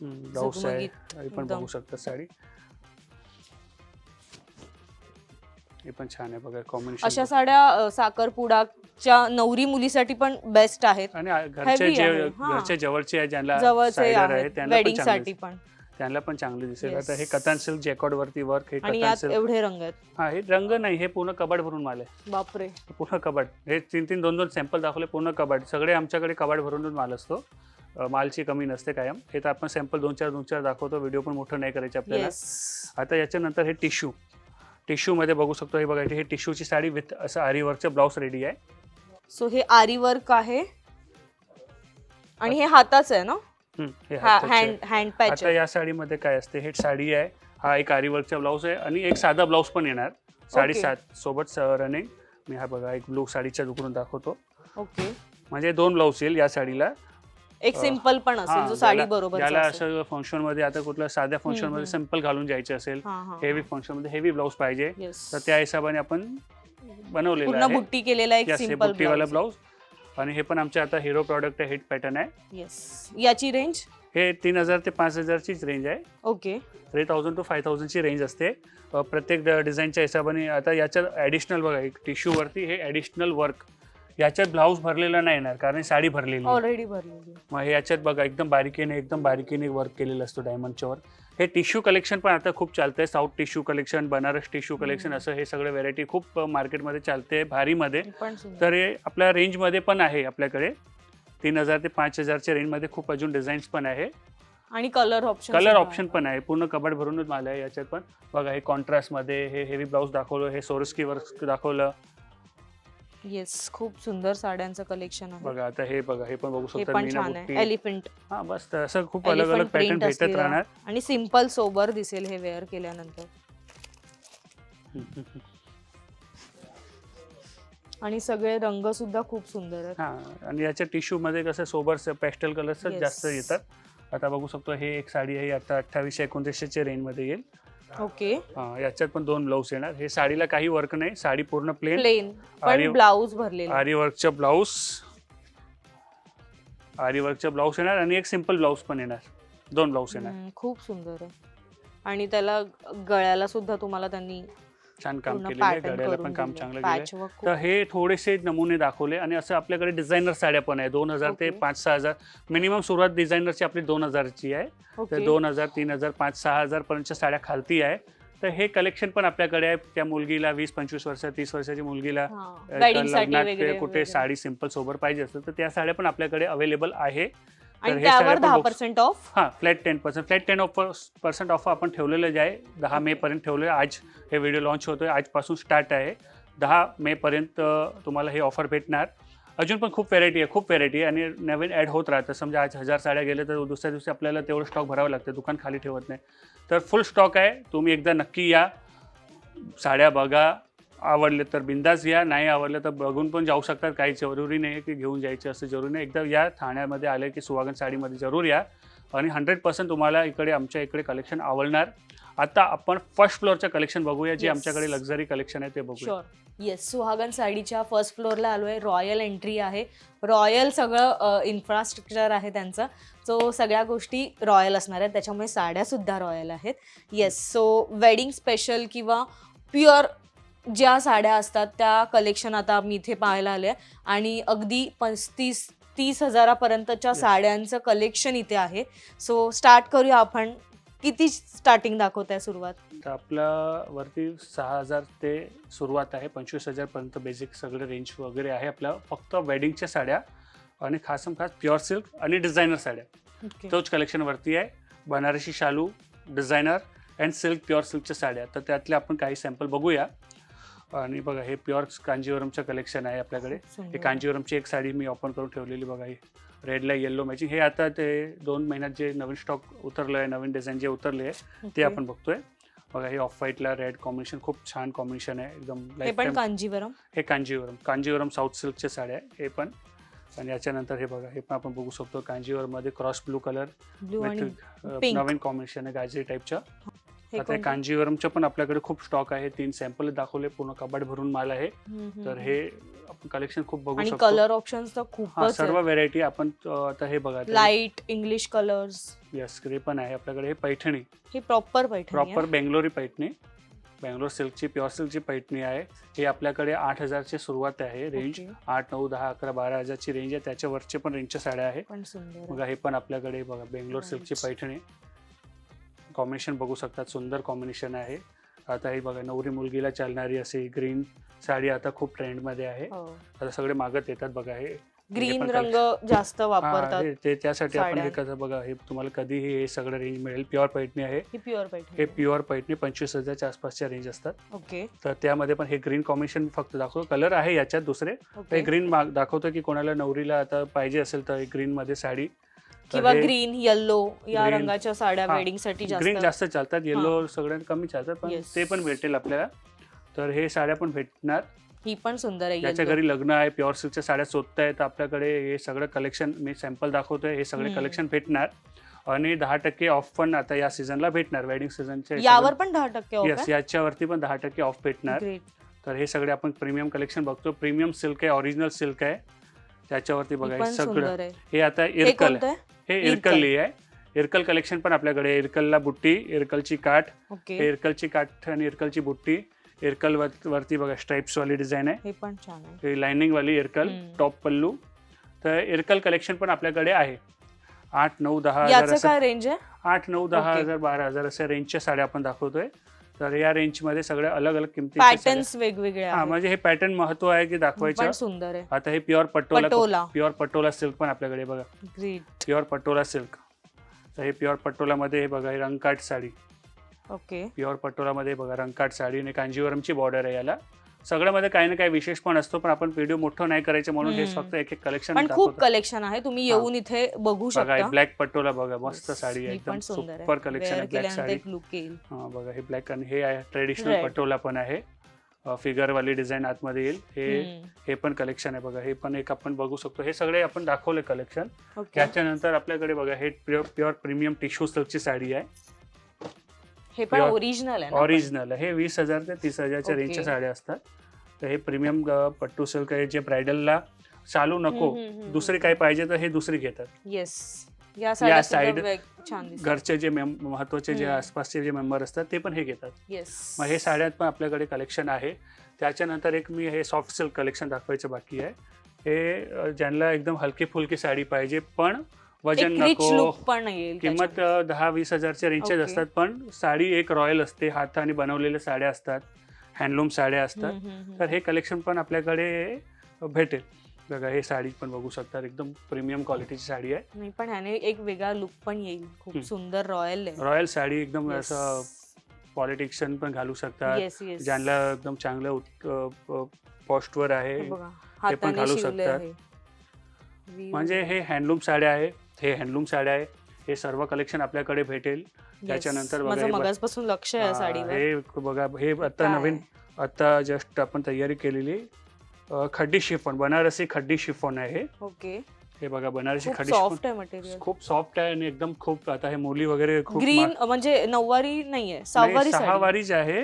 ब्लाऊज आहे. झगमगीत हे पण एकदम. बघू शकता साडी. हे पण छान आहे बघा कॉम्बिनेशन. अशा साड्या साखरपुडाच्या नवरी मुलीसाठी पण बेस्ट आहेत. आणि Heavy आहे, हा. घरचे जवळचे आहे ज्यांना जवळचे सायडर आहे आहेत त्यांना पण वेडिंग चांगले साठी पण. त्यांना पण चांगले दिसेल. Yes. आता हे कतान सिल्क जॅकॉर्ड वरती वर्क. हे आणि कतान यात सिल्क. एवढे रंग आहेत. हा हे रंग नाही हे पूर्ण कबाड भरून माल आहे. बापरे. पूर्ण कबाड. हे 3-3 2-2 सॅम्पल दाखवले. पूर्ण कबाड. सगळे आमच्याकडे कबाड भरून माल असतो. मालची कमी नसते कायम. हे तर आपण सॅम्पल दोन चार दाखवतो, व्हिडिओ पण मोठं नाही करायचे आपल्याला. आता याच्यानंतर हे टिश्यूमध्ये बघू शकतो. हे बघा हे टिश्यूची साडी विथ असं आरी वर्कचं ब्लाऊज रेडी आहे. सो हे आरी वर्क आहे आणि हे हाताचं आहे ना, हे हाताचं आहे. Hand patch. आता या साडीमध्ये काय असते, हे साडी आहे, हा एक आरी वर्कचा ब्लाऊज आहे आणि एक साधा ब्लाऊज पण येणार 7.5 सोबत रनिंग. मी हा बघा एक ब्लू साडीच्या दुकडून दाखवतो. ओके, म्हणजे 2 ब्लाऊज येईल या साडीला. एक सिंपल पण असेल जो साडी बरोबर. ज्याला असं फंक्शन मध्ये, आता कुठल्या साध्या फंक्शन मध्ये सिंपल घालून जायचे असेल, हेवी फंक्शन मध्ये हेवी ब्लाऊज पाहिजे, तर त्या हिशोबाने आपण बनवलेला आहे. बुट्टी केलेला एक सिंपल बुट्टीवाला ब्लाऊज. आणि हे पण आमच्या आता हिरो प्रॉडक्ट आहे, हिट पॅटर्न आहे. याची रेंज हे 3000 ते 5000 चीच रेंज आहे. ओके, 3000 to 5000 ची रेंज असते प्रत्येक डिझाईनच्या हिशोबाने. आता याच्यात ॲडिशनल बघा, एक टिश्यू वरती हे ॲडिशनल वर्क, याच्यात ब्लाऊज भरलेला नाही येणार कारण साडी भरलेली ऑलरेडी भरलेली. मग हे याच्यात बघा एकदम बारीकीने वर्क केलेलं असतो डायमंडच्या वर. हे टिश्यू कलेक्शन पण आता खूप चालतंय. South tissue collection, Banaras tissue collection, असं हे सगळे व्हेरायटी खूप मार्केटमध्ये चालते भारीमध्ये. तर हे आपल्या रेंजमध्ये पण आहे आपल्याकडे. 3000 ते 5000च्या रेंजमध्ये खूप अजून डिझाईन्स पण आहे आणि कलर ऑप्शन पण आहे. पूर्ण कपाट भरूनच माल आहे याच्यात पण. बघा हे कॉन्ट्रास्टमध्ये हे हेवी ब्लाऊज दाखवलं, हे सोरस्की वर्क दाखवलं. येस, खूप सुंदर साड्यांचं कलेक्शन आहे. बघा आता हे बघा, हे पण बघू शकता मीना बुट्टी, एलिफंट. हा बस असं खूप अलग अलग पॅटर्न भेटत राहणार आणि सिंपल सोबर दिसेल हे वेअर केल्यानंतर. आणि सगळे रंग सुद्धा खूप सुंदर आहेत. हा, आणि याच्या टिश्यू मध्ये कसं सोबर पेस्टल कलर्स जास्त येतात. आता बघू शकतो हे एक साडी आहे, आता 2800-2900 रेंज मध्ये येईल. ओके, याच्यात पण 2 ब्लाऊज येणार. हे साडीला काही वर्क नाही, साडी पूर्ण प्लेन पण ब्लाऊज भरलेला, आरी वर्कचं ब्लाऊज येणार आणि एक सिंपल ब्लाऊज पण येणार. 2 ब्लाऊज येणार. खूप सुंदर आहे. आणि त्याला गळ्याला सुद्धा तुम्हाला त्यांनी छान काम केलेलं आहे, गळ्याला पण काम चांगलं केलं. तर हे थोडेसे नमुने दाखवले. आणि असं आपल्याकडे डिझायनर साड्या पण आहे. 2000 ते 5-6000 मिनिमम सुरुवात डिझायनरची आपली 2000ची आहे. तर 2000, 3000, 5,000, 6,000 पर्यंतच्या साड्या खालती आहे. तर हे कलेक्शन पण आपल्याकडे आहे. त्या मुलगीला 20-25 वर्ष, 30 वर्षाची मुलगीला लग्नात कुठे साडी सिंपल सोबर पाहिजे असेल तर त्या साड्या पण आपल्याकडे अवेलेबल आहे. आणि त्यावर 10% ऑफ. फ्लॅट 10% ऑफ आपण ठेवलेलं आहे. 10 मे पर्यंत ठेवलेलं. आज हे व्हिडिओ लॉन्च होतोय, आजपासून स्टार्ट आहे. 10 मे पर्यंत तुम्हाला हे ऑफर भेटणार. अजून पण खूप व्हेरायटी आहे आणि नवीन ॲड होत राहतं. समजा आज 1000 साड्या गेल्या तर दुसऱ्या दिवशी आपल्याला तेवढं स्टॉक भरावं लागतं, दुकान खाली ठेवत नाही. तर फुल स्टॉक आहे. तुम्ही एकदा नक्की या, साड्या बघा, आवडले तर बिंदास या, नाही आवडलं तर बघून पण जाऊ शकतात. काही जरुरी नाही की घेऊन जायचं असं जरुरी नाही. एकदा या, ठाण्यामध्ये आले की सुहागन साडीमध्ये जरूर या आणि 100% तुम्हाला आमच्या इकडे कलेक्शन आवडणार. आता आपण फर्स्ट फ्लोअरचं कलेक्शन बघूया, जे आमच्याकडे लक्झरी कलेक्शन आहे ते बघूया. येस, सुहागन साडीच्या फर्स्ट फ्लोअरला आलोय. रॉयल एंट्री आहे, रॉयल सगळं इन्फ्रास्ट्रक्चर आहे त्यांचं. सो सगळ्या गोष्टी रॉयल असणार आहेत, त्याच्यामुळे साड्या सुद्धा रॉयल आहेत. येस, सो वेडिंग स्पेशल किंवा प्युअर ज्या साड्या असतात त्या कलेक्शन आता मी इथे पाहायला आले. आणि अगदी 35-30 हजारापर्यंतच्या साड्यांचं कलेक्शन इथे आहे. सो स्टार्ट करूया आपण. किती स्टार्टिंग दाखवताय सुरुवात? तर आपल्या वरती 6000 ते सुरुवात आहे, 25,000 पर्यंत बेसिक सगळे रेंज वगैरे आहे आपल्या. फक्त वेडिंगच्या साड्या आणि खास प्युअर सिल्क आणि डिझायनर साड्या तोच कलेक्शन वरती आहे. बनारसी शालू, डिझायनर अँड सिल्क, प्युअर सिल्कच्या साड्या. तर त्यातले आपण काही सॅम्पल बघूया. आणि बघा हे प्युअर कांजीवरमचं कलेक्शन आहे आपल्याकडे. हे कांजीवरमची एक साडी मी ओपन करून ठेवलेली बघा, ही रेडला येल्लो मॅचिंग. हे आता ते 2 महिन्यात जे नवीन स्टॉक उतरलं आहे, नवीन डिझाईन जे उतरले आहे ते आपण बघतोय. बघा हे ऑफ व्हाईटला रेड कॉम्बिनेशन, खूप छान कॉम्बिनेशन आहे एकदम. हे कांजीवरम साऊथ सिल्कच्या साड्या आहे हे पण. आणि याच्यानंतर हे बघा, हे पण आपण बघू शकतो कांजीवरमध्ये क्रॉस ब्लू कलर नवीन कॉम्बिनेशन आहे गाजरी टाईपच्या. आता कांजीवरमच्या पण आपल्याकडे खूप स्टॉक आहे. 3 सॅम्पल दाखवले, पूर्ण कपाट भरून माल आहे. तर हे आपण कलेक्शन खूप बघू शकतो. कलर ऑप्शन्स तर खूपच, सर्व व्हेरायटी आपण. आता हे बघा light English colours. Yes, grey पण आहे आपल्याकडे. हे पैठणी, हे प्रॉपर बेंगलोरी पैठणी, बेंगलोर सिल्कची, प्युअर सिल्कची पैठणी आहे. हे आपल्याकडे 8000ची सुरुवात आहे रेंज. 8, 9, 10, 11, 12,000ची रेंज आहे. त्याच्यावरचे पण रेंजच्या साड्या आहे. बघा हे पण आपल्याकडे बघा बेंगलोर सिल्कची पैठणी. कॉम्बिनेशन बघू शकतात, सुंदर कॉम्बिनेशन आहे. आता हे बघा नवरी मुलगीला चालणारी अशी ग्रीन साडी आता खूप ट्रेंडमध्ये आहे. आता सगळे मागत येतात. बघा हे ग्रीन पण रंग जास्त हा, वापरतात. ते त्यासाठी आपण हे साड्या. कसं बघा, हे तुम्हाला कधीही हे सगळं रेंज मिळेल. प्युअर पैठणी आहे. ही प्युअर हे पैठणी. प्युअर पैठणी 25,000च्या आसपासच्या रेंज असतात. ओके तर त्यामध्ये पण हे ग्रीन कॉम्बिनेशन फक्त दाखवतो. कलर आहे याच्यात दुसरे. हे ओके. ग्रीन दाखवतो की कोणाला नवरीला आता पाहिजे असेल तर ग्रीन मध्ये साडी. तर किंवा हे ग्रीन येल्लो या green, रंगाच्या साड्या हा, वेडिंग साठी ग्रीन जास्त चालतात. येलो सगळ्यांना कमी चालतात, पण Yes. ते पण भेटेल आपल्याला. तर हे साड्या पण भेटणार. ही पण सुंदर आहे ज्याच्या yellow. घरी लग्न आहे, प्युअर सिल्कच्या साड्या शोधताय, तर आपल्याकडे हे सगळं कलेक्शन मी सॅम्पल दाखवतोय. हे सगळे कलेक्शन भेटणार आणि 10% ऑफ पण आता या सीझनला भेटणार. वेडिंग सीझनच्या यावर पण 10% ऑफ येस, आहे. याच्यावरती पण 10% ऑफ भेटणार. Great. तर हे सगळे आपण प्रीमियम कलेक्शन बघतो. प्रीमियम सिल्क आहे, ओरिजिनल सिल्क आहे. त्याच्यावरती ही बघा पण हे सगळं. सुंदर आहे. हे आता हे इरकल कोणतं आहे. आहे? हे इरकलली आहे. इरकल कलेक्शन पण आपल्याकडे. इरकलला बुट्टी, इरकलची काठ, ओके. हे इरकलची काठ आणि इरकलची बुट्टी. इरकल वरती बघा स्ट्राइप्स वाली डिझाइन आहे. हे पण छान आहे. हे लाइनिंग वाली इरकल, टॉप पल्लू. तर इरकल कलेक्शन पण आपल्याकडे आहे. 8, 9, 10 हजार याचं असं. काय रेंज आहे? 8, 9, 10 Okay. हजार, 12 हजार अशा रेंजच्या साड्या आपण दाखवतोय. तर या रेंजमध्ये सगळ्या अलग अलग किमतीच्या साड्या. पॅटर्न्स वेगवेगळे हा, आहेत. म्हणजे हे पॅटर्न महत्व आहे की दाखवायचं. पण सुंदर आहे. आता हे pure Patola. Pure Patola silk पण आपल्याकडे बघा. ग्रेट. Pure Patola silk. तर हे प्युअर पटोलामध्ये हे बघा, हे रंगकाठ साडी. ओके. प्युअर पटोलामध्ये बघा रंगकाठ साडी आणि कांजीवरमची बॉर्डर आहे याला. सगळ्यामध्ये काही ना काही विशेष पण असतो, पण आपण व्हिडिओ मोठं नाही करायचं म्हणून हे फक्त एक एक कलेक्शन पण खूप कलेक्शन आहे. तुम्ही येऊन इथे बघू बघा. शकता. ब्लॅक पटोला बघा, मस्त साडी आहे, ही एकदम पण सुंदर आहे. सुपर कलेक्शन आहे. Wear ब्लॅक केल्यानंतर साडी. एक लुक येईल. हा बघा, हे ब्लॅक आणि हे आहे ट्रेडिशनल Red. पटोला पण आहे. फिगर वाली डिझाईन आतमध्ये येईल. हम्म. हे पण कलेक्शन आहे बघा. हे पण एक आपण बघू शकतो. हे सगळे आपण दाखवले कलेक्शन. ओके. त्याच्यानंतर आपल्याकडे बघा, हे प्युअर प्रीमियम टिश्यू सिल्कची साडी आहे. हे पण Pure. ओरिजिनल आहे ना? ओरिजिनल आहे. हे 20,000 ते 30,000च्या ओके. रेंजच्या साड्या असतात. तर हे प्रीमियम पट्टू सिल्क आहे. जे ब्रायडलला चालू नको, दुसरी काही पाहिजे तर हे दुसरी घेतात. येस. या साड्या side छान दिसतात. घरचे जे महत्वाचे जे आसपासचे जे मेंबर असतात ते पण हे घेतात. येस. मग हे साड्यात पण आपल्याकडे कलेक्शन आहे. त्याच्यानंतर एक मी हे सॉफ्ट सिल्क कलेक्शन दाखवायचं बाकी आहे. हे ज्यांना एकदम हलकी फुलकी साडी पाहिजे पण वजन एक रिच नको, लुक पण येईल. किंमत 10-20 हजारच्या रेंजचेच ओके. असतात, पण साडी एक रॉयल असते. हाताने बनवलेल्या साड्या असतात, हँडलूम साड्या असतात. तर हे कलेक्शन पण आपल्याकडे भेटेल. बघा, हे साडी पण बघू शकता, एकदम प्रीमियम क्वालिटीची साडी आहे. नाही, पण ह्याने एक वेगळा लुक पण येईल. खूप सुंदर रॉयल आहे. रॉयल साडी एकदम Yes. असं पॉलिटिशियन पण घालू शकतात. Yes yes. ज्यांना एकदम चांगलं पोस्टवर आहे हे बघा, ते पण हाताने घालू शिवले शकतात. आहे. म्हणजे हे हँडलूम साड्या आहे. हे हँडलूम साड्या आहे. हे सर्व कलेक्शन आपल्याकडे भेटेल. Yes. त्याच्यानंतर बघा, माझं हे मगासपासून लक्ष आहे या साडीवर. हे बघा, हे आता काय नवीन आता जस्ट आपण तयारी केलेली खड्डी शिफॉन, बनारसी खड्डी शिफॉन आहे. ओके. हे बघा, बनारसी खूप खड्डी शिफॉन सॉफ्ट आहे मटेरियल. खूप सॉफ्ट आहे आणि एकदम खूप. आता हे मुली वगैरे खूप ग्रीन म्हणजे नऊवारी नाहीये, सहावारी साडी. सहावारीच आहे,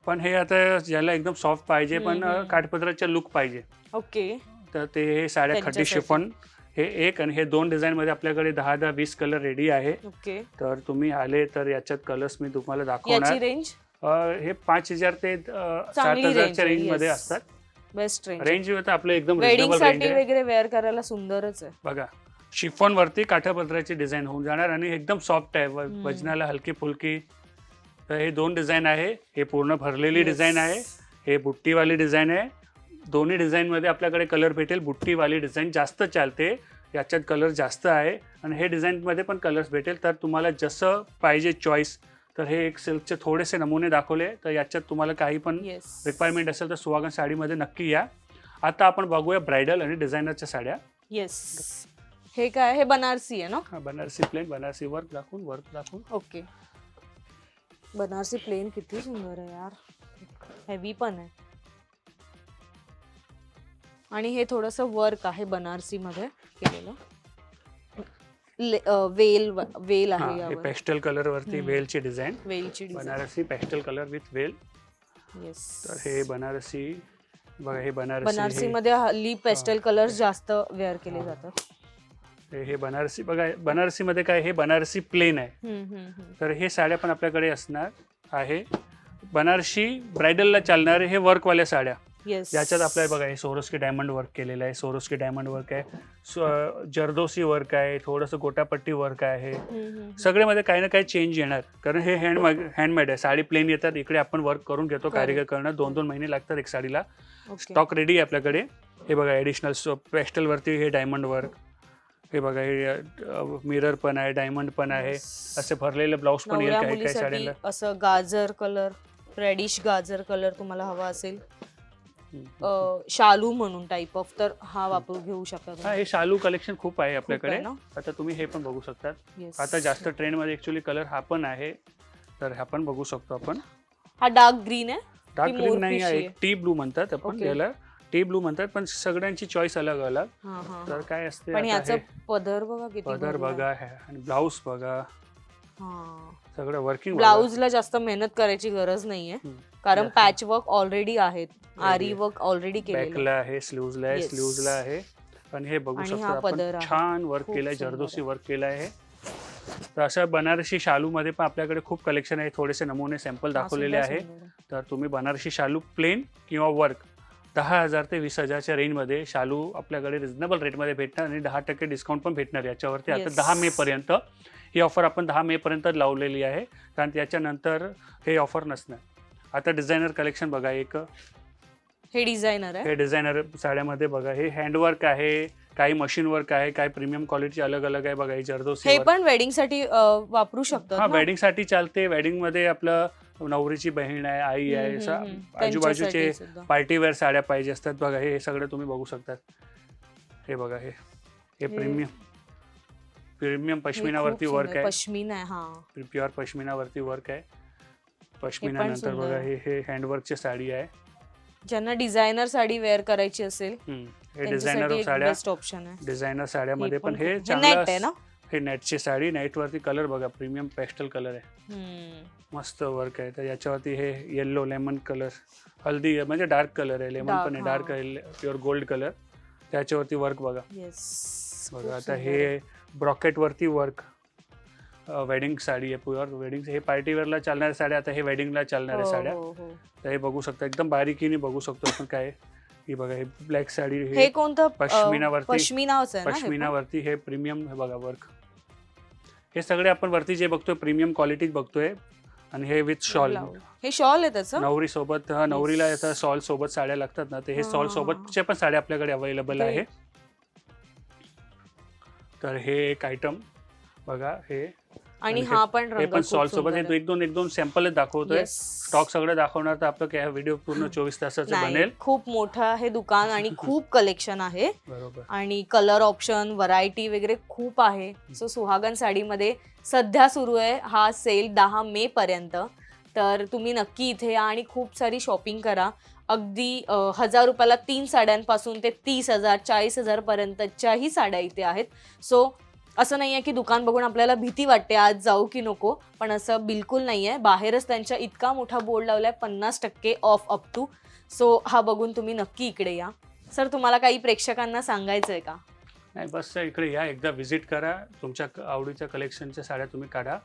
पण हे आता ज्याला एकदम सॉफ्ट पाहिजे पण काठपदराचा लुक पाहिजे, ओके. तर ते हे साड्या खड्डी त्यांच्यासाठी. शिफॉन हे एक. आणि हे 2 डिझाईन मध्ये आपल्याकडे 10-20 कलर रेडी आहे. ओके. तर तुम्ही आले तर याच्यात कलर्स मी तुम्हाला याची दाखवणार. रेंज हे 5,000 ते चांगली 7,000च्या range आहे, रेंज मध्ये yes. असतात. Best range. रेंज होतं आपलं एकदम वेडिंग रिजनेबल रेंज साठी आहे. वगैरे वेअर करायला सुंदरच आहे. बघा, शिफॉन वरती काठापदराची डिझाईन होऊन जाणार आणि एकदम सॉफ्ट आहे, वजनाला हलकी फुलकी. तर हे 2 डिझाईन आहे. हे पूर्ण भरलेली Yes. डिझाईन आहे. हे बुट्टीवाली डिझाईन आहे. दोन्ही डिझाईन मध्ये आपल्याकडे कलर भेटेल. बुट्टीवाली डिझाईन जास्त चालते, याच्यात कलर जास्त आहे. आणि हे डिझाईन मध्ये पण कलर्स भेटेल. तर तुम्हाला जसं पाहिजे चॉईस. तर हे एक सिल्कचे थोडेसे नमुने दाखवले. तर याच्यात तुम्हाला काही पण येस. रिक्वायरमेंट असेल तर सुहागन साडीमध्ये नक्की या. आता आपण बघूया ब्रायडल आणि डिझायनरच्या साड्या. येस. हे काय, हे बनारसी आहे ना? हा, बनारसी प्लेन, बनारसी वर्क दाखवून. ओके. बनारसी प्लेन किती सुंदर आहे यार. हेवी पण आहे. आणि हे थोडस वर्क आहे बनारसी मध्ये केलेलं. वेल आहे हे यावर. पेस्टल कलर वरती वेलची डिझाईन. वेलची design. Banarasi pastel colour with well. Yes. तर हे बनारसी बघा, हे बनारसी मध्ये हल्ली पेस्टल कलर्स जास्त वेअर केले जातात. हे बनारसी बघा, बनारसी मध्ये काय, हे बनारसी प्लेन आहे. तर हे साड्या पण आपल्याकडे असणार आहे. बनारसी ब्रायडलला चालणारे हे वर्कवाल्या साड्या. येस. याच्यात आपल्याला बघा हे सोरोस्की डायमंड वर्क केलेलं आहे, सोरोस्की डायमंड वर्क आहे, जरदोसी वर्क आहे, थोडंसं गोटापट्टी वर्क आहे. सगळ्यामध्ये काही ना काही चेंज येणार, कारण हे हँडमेड आहे. साडी प्लेन येतात, इकडे आपण वर्क करून घेतो कारिगर करणं. 2-2 महिने लागतात एक साडीला. स्टॉक रेडी आहे आपल्याकडे. हे बघा ॲडिशनल पेस्टल वरती हे डायमंड वर्क. हे बघा हे मिरर पण आहे, डायमंड पण आहे, असे भरलेले ब्लाऊज पण येईल काही काही साड्यांना. असं गाजर कलर, रेडिश गाजर कलर तुम्हाला हवा असेल, शालू म्हणून टाइप ऑफ, तर हा वापरू घेऊ शकता तुम्ही. हा, हे शालू कलेक्शन खूप आहे आपल्याकडे. खूप आहे ना? आता तुम्ही हे पण बघू शकतात. Yes. आता जास्त ट्रेंड मध्ये ऍक्च्युअली कलर हा पण आहे, तर हा पण बघू शकतो आपण. हा डार्क ग्रीन आहे. डार्क ती ग्रीन नाही मोरपिशी आहे, टी ब्लू म्हणतात आपण Okay. याला. टी ब्लू म्हणतात, पण सगळ्यांची चॉईस अलग अलग. हा, हा. तर काय असते पण आता याचं हे पदर बघा किती पदर भरलाय. बघा आणि ब्लाऊज बघा, हा. सगळं वर्किंग. ब्लाऊजला जास्त मेहनत करायची गरज नाहीये, कारण जास्त. पॅच वर्क ऑलरेडी आहेत, आरी वर्क ऑलरेडी केलेलं बॅकला आहे, स्लीव्हजला आहे, Yes. स्लीव्हजला आहे. पण हे बघू आणि शकतो हा पदर आपण, आहे. छान वर्क खूप केलंय, सुंदर जरदोसी आहे. वर्क केलं आहे. तर अशा बनारसी शालू मध्ये पण आपल्याकडे खूप कलेक्शन आहे. थोडेसे नमुने सॅम्पल हा, दाखवलेले सुंदर आहे. सुंदर आहे. तर तुम्ही बनारसी शालू प्लेन किंवा वर्क 10,000 ते 20,000च्या रेंजमध्ये शालू आपल्याकडे रिझनेबल रेटमध्ये भेटणार आणि 10% डिस्काउंट पण भेटणार याच्यावरती. आता Yes. 10 मे पर्यंत ही ऑफर आपण 10 मे पर्यंत लावलेली आहे, कारण त्याच्यानंतर हे ऑफर नसणार. आता डिझायनर कलेक्शन बघा, एक हे डिझायनर आहे. हे डिझायनर साड्यामध्ये बघा, हे हँडवर्क आहे, काही मशीन वर्क आहे, काही प्रीमियम क्वालिटी अलग अलग आहे. बघा हे जरदोसी हे वर्क. पण वेडिंग साठी वापरू शकतात हा, ना? वेडिंग साठी चालते. वेडिंग मध्ये आपलं नवरीची बहीण आहे, आई आहे, असा आजूबाजूचे त्यांच्यासाठी सुद्धा. पार्टीवेअर साड्या पाहिजे असतात. बघा हे सगळं तुम्ही बघू शकतात. हे बघा हे प्रीमियम हे पश्मिनावरती खूप वर्क सुंदर. आहे, पश्मीना आहे. हा, प्युअर पश्मिनावरती वर्क आहे. पश्मिना पण नंतर सुंदर बघा आहे. हे हँडवर्कची साडी आहे. ज्यांना डिझायनर साडी वेअर करायची असेल हे डिझायनर त्यांच्यासाठी एक साड्या, बेस्ट ऑप्शन आहे. डिझायनर साड्यामध्ये पण हे नेट चांगलं. आहे ना? हे नेटची साडी, नेटवरती कलर बघा, प्रीमियम पेस्टल कलर आहे, हम्म. मस्त वर्क आहे. तर याच्यावरती हे येल्लो लेमन कलर, हल्दी म्हणजे डार्क कलर आहे, लेमन पण आहे, Dark, डार्क आहे, प्युअर गोल्ड कलर. त्याच्यावरती वर्क बघा. येस. बघा आता हे ब्रॉकेटवरती वर्क, वेडिंग साडी आहे, प्युअर वेडिंग. हे पार्टीवेअरला चालणाऱ्या साड्या, आता हे वेडिंगला चालणाऱ्या साड्या. तर हे बघू शकता, एकदम बारीकीने बघू शकतो आपण. काय ही बघा, हे ब्लॅक साडी, हे कोणतं पश्मिनावरती, पश्मिनाच आहे ना? हे पण? पश्मिनावरती हे प्रीमियम. हे बघा वर्क, हे सगळे आपण वरती जे बघतोय प्रीमियम क्वालिटी बघतोय. आणि हे विथ शॉल, हे शॉल आहे त्याचं. नवरी सोबत. हा, नवरीला आता शॉल सोबत साड्या लागतात ना, ते हे शॉल सोबतचे पण साड्या आपल्याकडे अवेलेबल आहे. तर हे एक आयटम बघा, हे आणि आणि हा पण हे रंग पण खूप सॉल्ट सोबत. सुंदर हे आहे. एक दोन सॅम्पलच दाखवतोय. Yes. स्टॉक सगळं दाखवणार तर आपलं काय व्हिडिओ पूर्ण 24 तासाचं नाही, बनेल. खूप मोठं हे दुकान आणि खूप कलेक्शन आहे बरोबर. आणि कलर ऑप्शन, व्हरायटी वगैरे खूप आहे. सो सुहागन साडीमध्ये सध्या सुरू आहे हा सेल 10 मे पर्यंत. तर तुम्ही नक्की इथे या आणि खूप सारी शॉपिंग करा. अगदी 1000 रुपयाला 3 साड्यांपासून ते 30,000 40,000 पर्यंतच्याही साड्या इथे आहेत. सो असं नाही आहे की दुकान बघून आपल्याला भीती वाटते आज जाऊ की नको, पण असं बिलकुल नाही आहे. बाहेरच त्यांच्या इतका मोठा बोर्ड लावलाय 50% ऑफ अप टू. सो हा बघून तुम्ही नक्की इकडे या. सर, तुम्हाला काही प्रेक्षकांना सांगायचं आहे का? नाही, बस इकडे या, एकदा व्हिजिट करा, तुमच्या आवडीच्या कलेक्शनच्या साड्या तुम्ही काढा.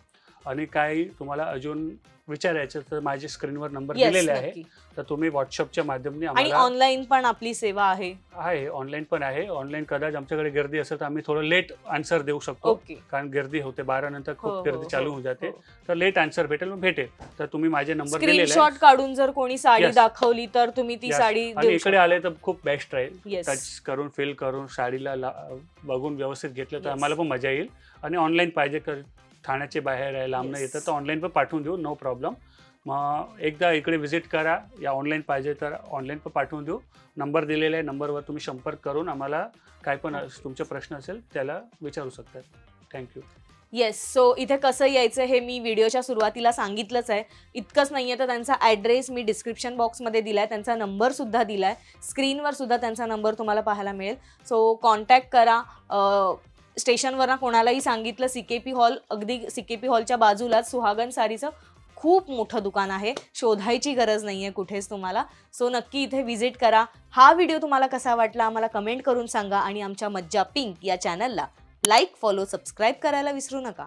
आणि काही तुम्हाला अजून विचारायचं तर माझ्या स्क्रीनवर नंबर Yes, दिलेले आहे, नक्की. तर तुम्ही व्हॉट्सअपच्या माध्यमाने आणि आम्हाला. ऑनलाईन पण आपली सेवा आहे. ऑनलाईन पण आहे. ऑनलाईन कदाच आमच्याकडे गर्दी असेल तर आम्ही थोडं लेट आन्सर देऊ शकतो, ओके. कारण गर्दी होते 12 नंतर, हो, खूप गर्दी हो, चालू हो, होऊन जाते. हो. तर लेट आन्सर भेटेल. तर तुम्ही माझे नंबर दिलेले स्क्रीनशॉट काढून जर कोणी साडी Yes. दाखवली तर तुम्ही ती Yes. साडी आणि देऊ इकडे शकता. आले तर खूप बेस्ट राहील. Yes. टच करून, फील करून, साडीला बघून व्यवस्थित घेतलं तर Yes. आम्हाला पण मजा येईल. आणि ऑनलाईन पाहिजे ठाण्याचे बाहेर आहे, लांब नाही Yes. येतं, तर ऑनलाईन पण पाठवून देऊ, नो प्रॉब्लेम. मग एकदा इकडे व्हिजिट करा, या ऑनलाईन पाहिजे तर ऑनलाईन पण पाठवून देऊ. नंबर दिलेला आहे, नंबरवर तुम्ही संपर्क करून आम्हाला काय पण तुमचे प्रश्न असेल त्याला विचारू शकतात. थँक्यू. येस. सो इथे कसं यायचं हे मी व्हिडिओच्या सुरुवातीला सांगितलंच आहे. इतकंच नाही आहे तर त्यांचा ॲड्रेस मी डिस्क्रिप्शन बॉक्समध्ये दिला आहे, त्यांचा नंबरसुद्धा दिला आहे, स्क्रीनवर सुद्धा त्यांचा नंबर तुम्हाला पाहायला मिळेल. सो कॉन्टॅक्ट करा. स्टेशनवरनं कोणालाही सांगितलं CKP हॉल, अगदी CKP हॉलच्या बाजूलाच सुहागन साडीचं खूप मोठं दुकान आहे, शोधायची गरज नाही आहे कुठेच तुम्हाला. सो नक्की इथे व्हिजिट करा. हा व्हिडिओ तुम्हाला कसा वाटला आम्हाला कमेंट करून सांगा आणि आमच्या मज्जा पिंक या चॅनलला लाईक, फॉलो, सबस्क्राईब करायला विसरू नका.